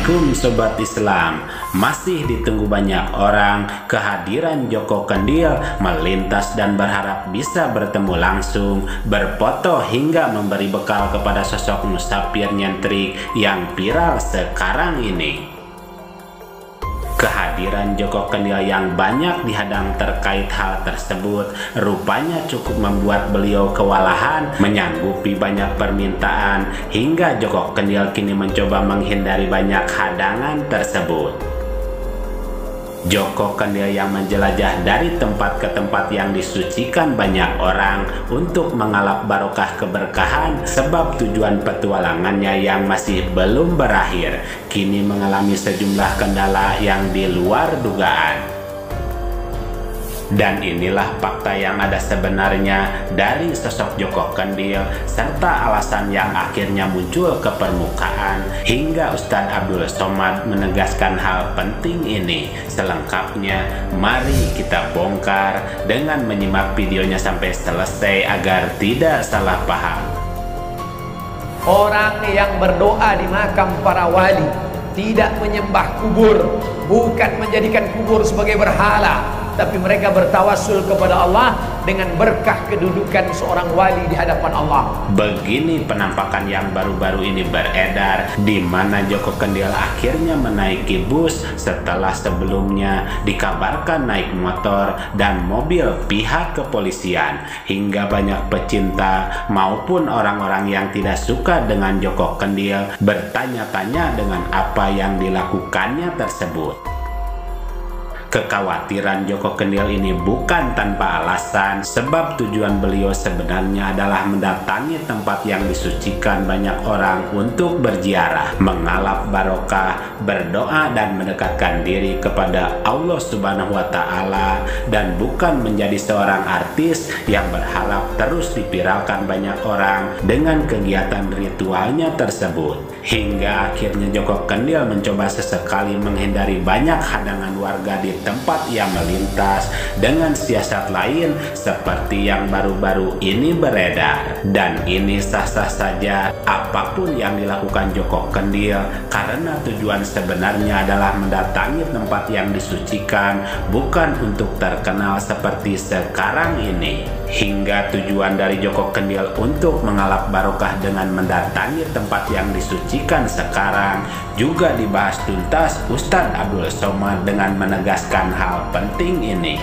Assalamualaikum Sobat Islam. Masih ditunggu banyak orang kehadiran Joko Kendil melintas dan berharap bisa bertemu langsung, berfoto hingga memberi bekal kepada sosok musafir nyentrik yang viral sekarang ini. Kehadiran Joko Kendil yang banyak dihadang terkait hal tersebut rupanya cukup membuat beliau kewalahan menyanggupi banyak permintaan, hingga Joko Kendil kini mencoba menghindari banyak hadangan tersebut. Joko Kendil yang menjelajah dari tempat ke tempat yang disucikan banyak orang untuk mengalap barokah keberkahan, sebab tujuan petualangannya yang masih belum berakhir kini mengalami sejumlah kendala yang di luar dugaan. Dan inilah fakta yang ada sebenarnya dari sosok Joko Kendil serta alasan yang akhirnya muncul ke permukaan, hingga Ustadz Abdul Somad menegaskan hal penting ini. Selengkapnya mari kita bongkar dengan menyimak videonya sampai selesai agar tidak salah paham. Orang yang berdoa di makam para wali tidak menyembah kubur, bukan menjadikan kubur sebagai berhala, tapi mereka bertawassul kepada Allah dengan berkah kedudukan seorang wali di hadapan Allah. Begini penampakan yang baru-baru ini beredar, di mana Joko Kendil akhirnya menaiki bus setelah sebelumnya dikabarkan naik motor dan mobil pihak kepolisian, hingga banyak pecinta maupun orang-orang yang tidak suka dengan Joko Kendil bertanya-tanya dengan apa yang dilakukannya tersebut. Kekhawatiran Joko Kendil ini bukan tanpa alasan, sebab tujuan beliau sebenarnya adalah mendatangi tempat yang disucikan banyak orang untuk berziarah, mengalap barokah, berdoa dan mendekatkan diri kepada Allah Subhanahu wa Ta'ala, dan bukan menjadi seorang artis yang berharap terus dipiralkan banyak orang dengan kegiatan ritualnya tersebut. Hingga akhirnya Joko Kendil mencoba sesekali menghindari banyak hadangan warga di tempat yang melintas dengan siasat lain seperti yang baru-baru ini beredar. Dan ini sah-sah saja apapun yang dilakukan Joko Kendil, karena tujuan sebenarnya adalah mendatangi tempat yang disucikan, bukan untuk terkenal seperti sekarang ini. Hingga tujuan dari Joko Kendil untuk mengalap barokah dengan mendatangi tempat yang disucikan sekarang juga dibahas tuntas Ustadz Abdul Somad dengan menegaskan hal penting ini.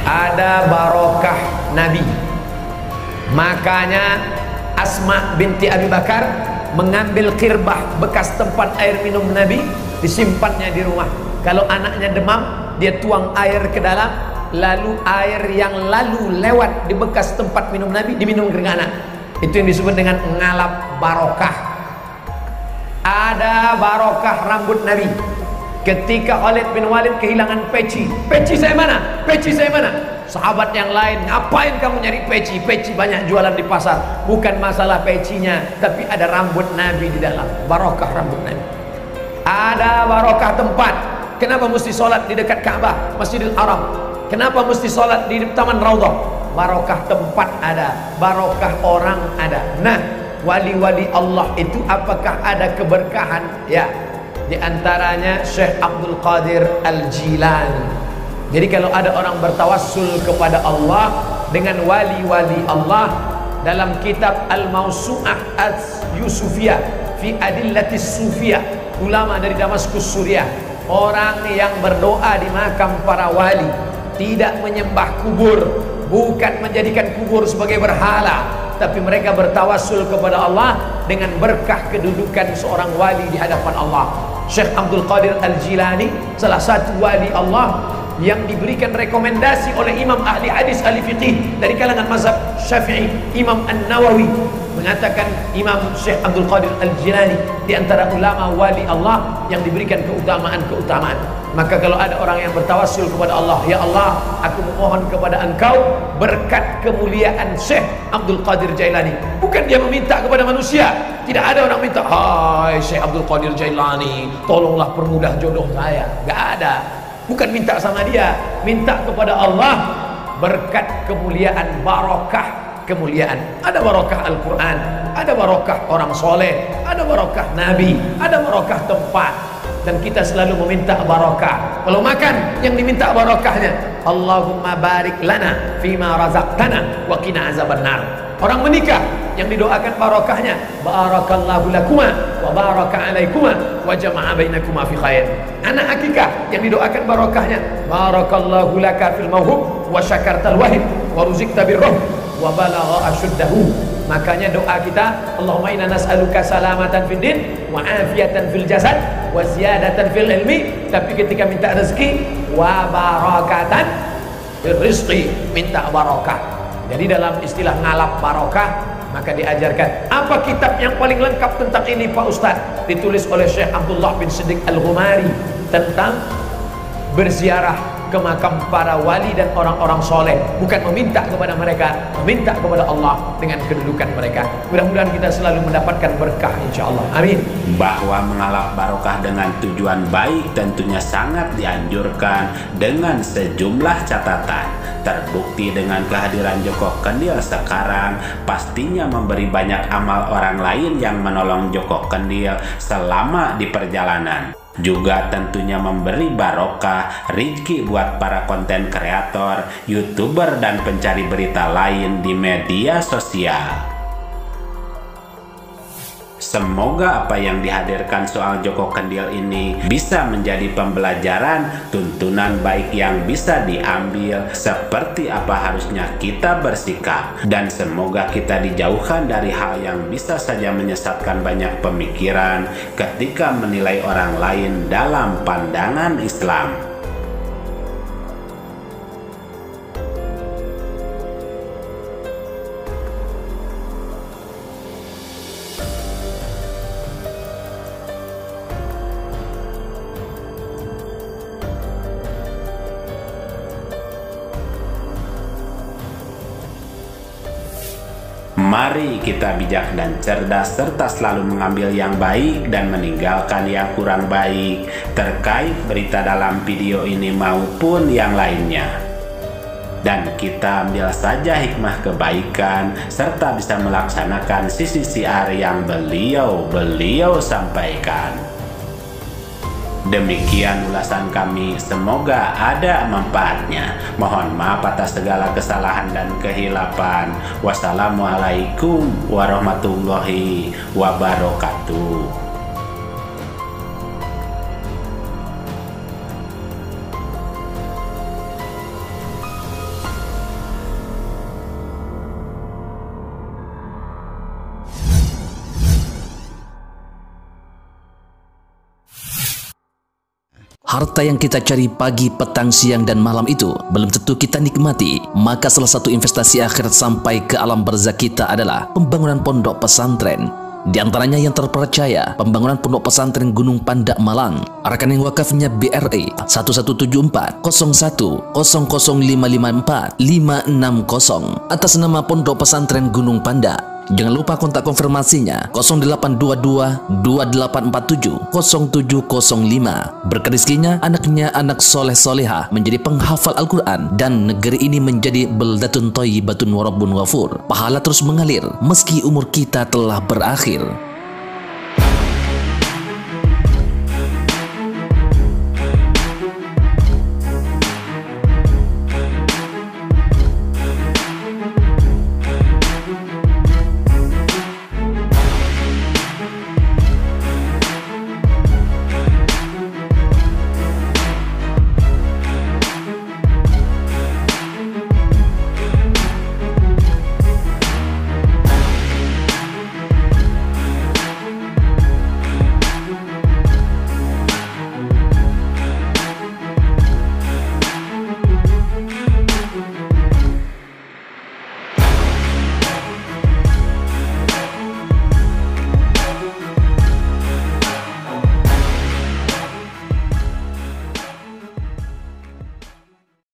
Ada barokah Nabi, makanya Asma binti Abi Bakar mengambil kirbah bekas tempat air minum Nabi, disimpannya di rumah. Kalau anaknya demam, dia tuang air ke dalam, lalu air yang lalu lewat di bekas tempat minum Nabi diminum ke anak. Itu yang disebut dengan ngalap barokah. Ada barokah rambut Nabi. Ketika Khalid bin Walid kehilangan peci, peci saya mana? Peci saya mana? Sahabat yang lain, ngapain kamu nyari peci? Peci banyak jualan di pasar. Bukan masalah pecinya, tapi ada rambut Nabi di dalam. Barokah rambut Nabi. Ada barokah tempat. Kenapa mesti sholat di dekat Ka'bah, Masjidil Haram? Kenapa mesti sholat di Taman Raudhah? Barokah tempat ada, barokah orang ada. Nah, wali-wali Allah itu apakah ada keberkahan? Ya, di antaranya Syekh Abdul Qadir Al-Jilani. Jadi kalau ada orang bertawassul kepada Allah dengan wali-wali Allah, dalam kitab Al-Mawsu'ah As-Yusufiyah fi Adillatis Sufiyah, ulama dari Damaskus Suriah, orang yang berdoa di makam para wali tidak menyembah kubur, bukan menjadikan kubur sebagai berhala, tapi mereka bertawassul kepada Allah dengan berkah kedudukan seorang wali di hadapan Allah. Syekh Abdul Qadir Al-Jilani salah satu wali Allah yang diberikan rekomendasi oleh imam ahli hadis ahli fiqih dari kalangan mazhab Syafi'i. Imam An-Nawawi mengatakan Imam Syekh Abdul Qadir Al-Jilani di antara ulama wali Allah yang diberikan keutamaan-keutamaan. Maka kalau ada orang yang bertawassul kepada Allah, ya Allah, aku memohon kepada Engkau berkat kemuliaan Syekh Abdul Qadir Jailani. Bukan dia meminta kepada manusia. Tidak ada orang minta, hai Syekh Abdul Qadir Jailani, tolonglah permudah jodoh saya. Gak ada. Bukan minta sama dia, minta kepada Allah berkat kemuliaan barokah kemuliaan, ada barokah Al-Quran, ada barokah orang soleh, ada barokah Nabi, ada barokah tempat. Dan kita selalu meminta barokah. Kalau makan, yang diminta barokahnya, Allahumma barik lana fima razaqtana wa qina azabannar. Orang menikah, yang didoakan barokahnya, barakallahu lakuma wa baraka alaikuma wa jama'a bainakuma fi khair. Anak akikah, yang didoakan barokahnya, barakallahu laka fil mawhub wa syakartal wahid wa ruzikta birruh wa balagha asyuddahu. Makanya doa kita, Allahumma inna nas'aluka salamatan fid din wa afiatan fil jasad wa ziyadatan fil ilmi. Tapi ketika minta rezeki, wa barakatan fil rizqi, minta barakah. Jadi dalam istilah ngalap barokah, maka diajarkan apa kitab yang paling lengkap tentang ini Pak Ustadz? Ditulis oleh Syekh Abdullah bin Siddiq Al-Ghumari tentang berziarah ke makam para wali dan orang-orang soleh, bukan meminta kepada mereka, meminta kepada Allah dengan kedudukan mereka. Mudah-mudahan kita selalu mendapatkan berkah, insya Allah. Amin. Bahwa mengalap barokah dengan tujuan baik tentunya sangat dianjurkan dengan sejumlah catatan. Terbukti dengan kehadiran Joko Kendil sekarang, pastinya memberi banyak amal orang lain yang menolong Joko Kendil selama di perjalanan. Juga tentunya memberi barokah rezeki buat para konten kreator, YouTuber dan pencari berita lain di media sosial. Semoga apa yang dihadirkan soal Joko Kendil ini bisa menjadi pembelajaran, tuntunan baik yang bisa diambil seperti apa harusnya kita bersikap. Dan semoga kita dijauhkan dari hal yang bisa saja menyesatkan banyak pemikiran ketika menilai orang lain dalam pandangan Islam. Mari kita bijak dan cerdas serta selalu mengambil yang baik dan meninggalkan yang kurang baik terkait berita dalam video ini maupun yang lainnya. Dan kita ambil saja hikmah kebaikan serta bisa melaksanakan sisi siar yang beliau sampaikan. Demikian ulasan kami, semoga ada manfaatnya. Mohon maaf atas segala kesalahan dan kehilapan. Wassalamualaikum warahmatullahi wabarakatuh. Harta yang kita cari pagi, petang, siang, dan malam itu belum tentu kita nikmati. Maka salah satu investasi akhirat sampai ke alam barzakh kita adalah pembangunan pondok pesantren. Di antaranya yang terpercaya, pembangunan pondok pesantren Gunung Panda Malang. Rekening wakafnya BRI 1174 01 00554 560 atas nama Pondok Pesantren Gunung Panda. Jangan lupa kontak konfirmasinya 0822 2847 0705. Berkah rezekinya anaknya anak soleh soleha menjadi penghafal Al-Quran dan negeri ini menjadi beldatun thayyibatun wa rabbun ghafur. Pahala terus mengalir meski umur kita telah berakhir.